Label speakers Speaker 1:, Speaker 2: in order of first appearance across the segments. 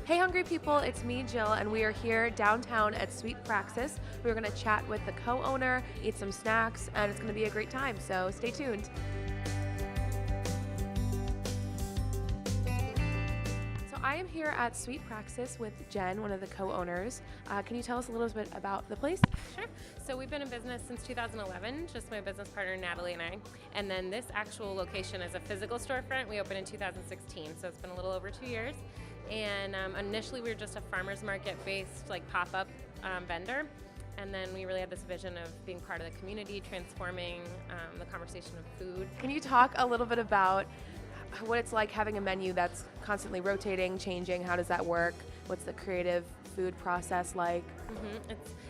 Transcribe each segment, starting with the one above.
Speaker 1: Hey hungry people, it's me Jill and we are here downtown at Sweet Praxis. We're going to chat with the co-owner, eat some snacks, and it's going to be a great time, so stay tuned. So I am here at Sweet Praxis with Jen, one of the co-owners. Can you tell us a little bit about the place?
Speaker 2: Sure. So we've been in business since 2011, just my business partner Natalie and I. And then this actual location is a physical storefront. We opened in 2016, so it's been a little over 2 years. And initially we were just a farmer's market-based pop-up vendor. And then we really had this vision of being part of the community, transforming the conversation of food.
Speaker 1: Can you talk a little bit about what it's like having a menu that's constantly rotating, changing? How does that work? What's the creative food process like?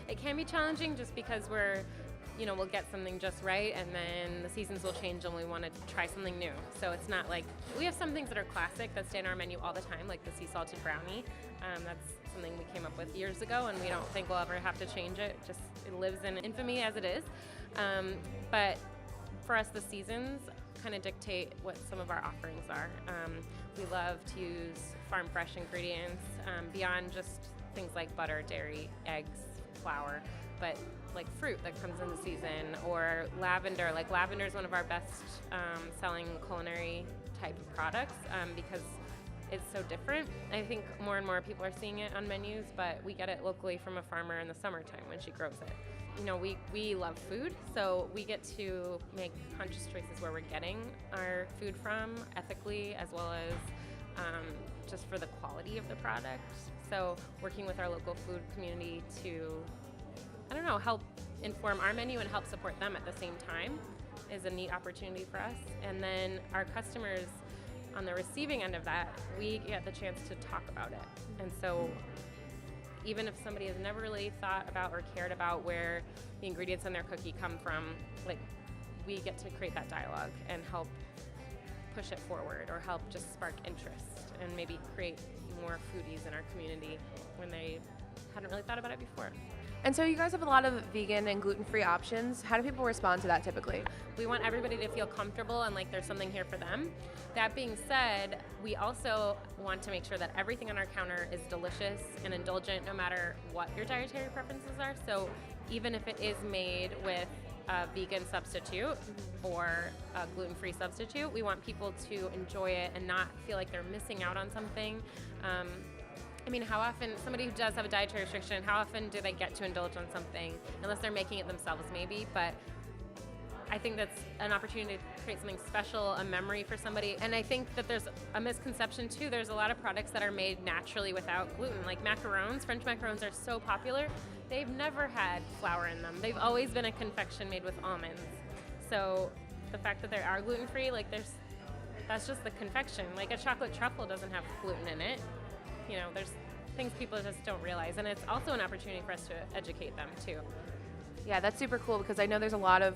Speaker 2: It can be challenging just because we'll get something just right and then the seasons will change and we want to try something new. So it's not like, we have some things that are classic that stay on our menu all the time, like the sea salted brownie. That's something we came up with years ago and we don't think we'll ever have to change it. Just, it lives in infamy as it is. But for us, the seasons kind of dictate what some of our offerings are. We love to use farm fresh ingredients beyond just things like butter, dairy, eggs, flour, but like fruit that comes in the season, or lavender. Like lavender is one of our best selling culinary type of products because it's so different. I think more and more people are seeing it on menus, but we get it locally from a farmer in the summertime when she grows it. We love food, so we get to make conscious choices where we're getting our food from, ethically, as well as just for the quality of the product. So working with our local food community to, help inform our menu and help support them at the same time is a neat opportunity for us. And then our customers, on the receiving end of that, we get the chance to talk about it. And so even if somebody has never really thought about or cared about where the ingredients in their cookie come from, we get to create that dialogue and help push it forward or help just spark interest and maybe create more foodies in our community when they hadn't really thought about it before.
Speaker 1: And so you guys have a lot of vegan and gluten-free options. How do people respond to that typically?
Speaker 2: We want everybody to feel comfortable and like there's something here for them. That being said, we also want to make sure that everything on our counter is delicious and indulgent no matter what your dietary preferences are. So even if it is made with a vegan substitute or a gluten-free substitute, we want people to enjoy it and not feel like they're missing out on something. How often, somebody who does have a dietary restriction, how often do they get to indulge on something? Unless they're making it themselves, maybe, but I think that's an opportunity to create something special, a memory for somebody. And I think that there's a misconception too. There's a lot of products that are made naturally without gluten, like macarons. French macarons are so popular. They've never had flour in them. They've always been a confection made with almonds. So the fact that they are gluten-free, that's just the confection. Like a chocolate truffle doesn't have gluten in it. There's things people just don't realize, and it's also an opportunity for us to educate them too.
Speaker 1: Yeah, that's super cool because I know there's a lot of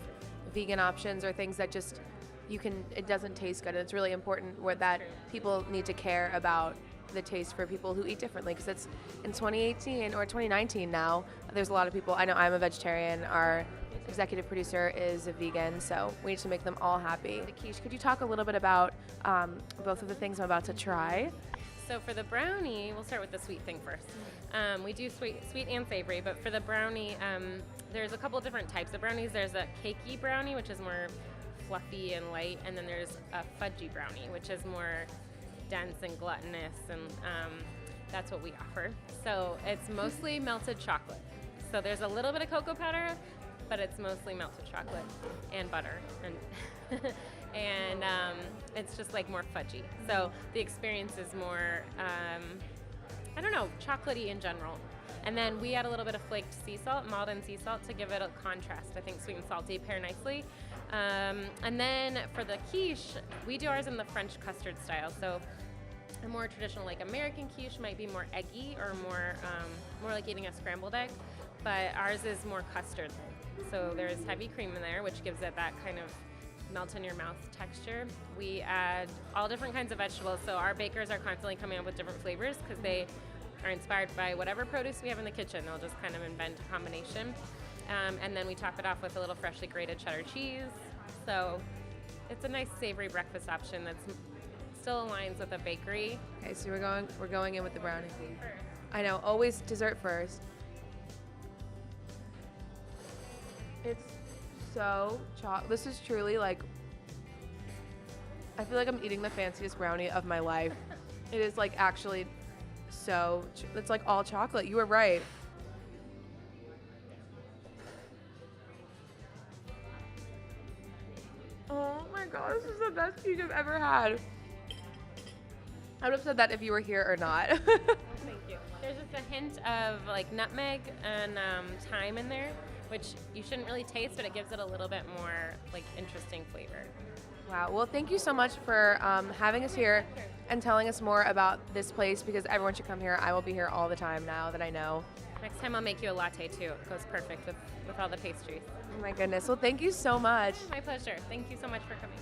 Speaker 1: vegan options or things that just it doesn't taste good, and it's really important that people need to care about the taste for people who eat differently, because it's in 2018 or 2019 now, there's a lot of people. I know I'm a vegetarian, our executive producer is a vegan, so we need to make them all happy. Quiche, could you talk a little bit about both of the things I'm about to try?
Speaker 2: So for the brownie, we'll start with the sweet thing first. We do sweet and savory, but for the brownie, there's a couple different types of brownies. There's a cakey brownie, which is more fluffy and light, and then there's a fudgy brownie, which is more dense and gluttonous, and that's what we offer. So it's mostly melted chocolate. So there's a little bit of cocoa powder, but it's mostly melted chocolate and butter, and it's just more fudgy. So the experience is more, chocolatey in general. And then we add a little bit of flaked sea salt, Malden sea salt, to give it a contrast. I think sweet and salty pair nicely. And then for the quiche, we do ours in the French custard style. So a more traditional, American quiche might be more eggy or more like eating a scrambled egg, but ours is more custard. So there's heavy cream in there, which gives it that kind of melt in your mouth texture. We add all different kinds of vegetables, so our bakers are constantly coming up with different flavors because they are inspired by whatever produce we have in the kitchen. They'll just kind of invent a combination. And then we top it off with a little freshly grated cheddar cheese. So it's a nice savory breakfast option that's still aligns with a bakery.
Speaker 1: Okay, so we're going in with the brownie. I know, always dessert first. It's so this is truly like, I feel like I'm eating the fanciest brownie of my life. It is like actually it's like all chocolate. You were right. Oh my god, this is the best cake I've ever had. I would have said that if you were here or not.
Speaker 2: Thank you. There's just a hint of like nutmeg and thyme in there, which you shouldn't really taste, but it gives it a little bit more like interesting flavor.
Speaker 1: Wow. Well, thank you so much for having us here and telling us more about this place, because everyone should come here. I will be here all the time now that I know.
Speaker 2: Next time I'll make you a latte too. It goes perfect with all the pastries.
Speaker 1: Oh my goodness. Well, thank you so much.
Speaker 2: My pleasure. Thank you so much for coming.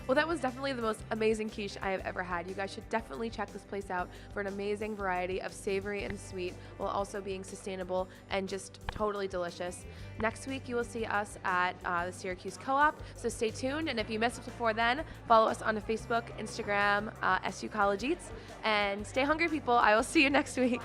Speaker 1: Well, that was definitely the most amazing quiche I have ever had. You guys should definitely check this place out for an amazing variety of savory and sweet, while also being sustainable and just totally delicious. Next week, you will see us at the Syracuse Co-op, so stay tuned. And if you missed it before then, follow us on Facebook, Instagram, SU College Eats, and stay hungry, people. I will see you next week.